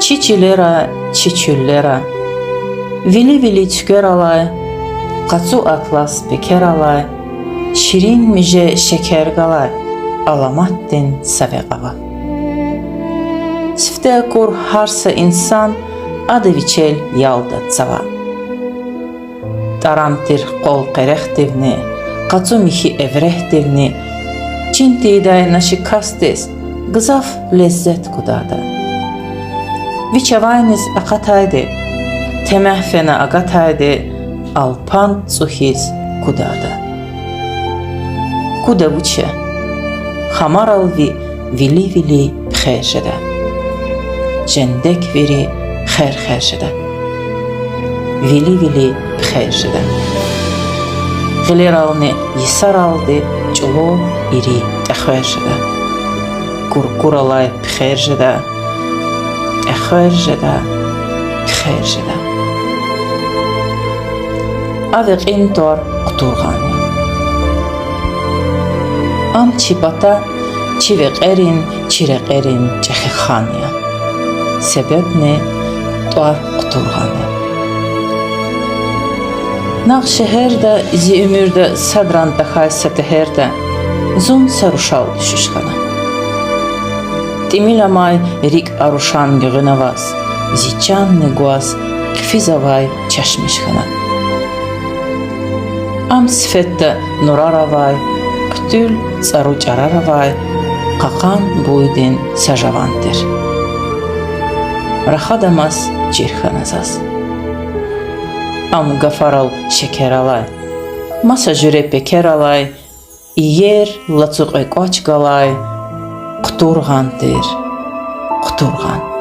Çiçilera, çiçüllera, vili vili tüker alay, kaçu atlas beker alay, şirin müje şeker galay, alamattin seve gala. Sifte kur harsa insan, adı viçel yalda tsava. Tarantir kol kereh devni, kaçu mihi evreh devni, çintiday naşı kastes, gızaf lezzet kudada. Viçavayniz akataydı, temehfena agataydı, alpan tsuhiz kudada. Kuda vuçe, hamar alvi vili vili pxerjede. Jendek veri xerxerjede. Vili vili pxerjede. Giler alni yisar aldı, çulo iri texverjede. Kurkur alay pxerjede. Texverjede. Pxerjede. Avik intor quturğani. Am çibata çivik erin, çirek erin çexixaniya. Sebep ne? Tuar quturğani. Nağ şehirde, zi ümürde, sadran daxay seteherde, zun saruşal düşüşkana. Timil amay rik aruşan gığınavaz, zi can neguaz, kfizavay çeşmişkana. Am sifette nuraravay, kütül saru çararavay, qakan buydin sajavantir. Raxadamas cirxanazaz. Am gafaral şeker alay, masa jüre peker alay, iyer latsuq ekvaç galay, quturğantir, quturğan.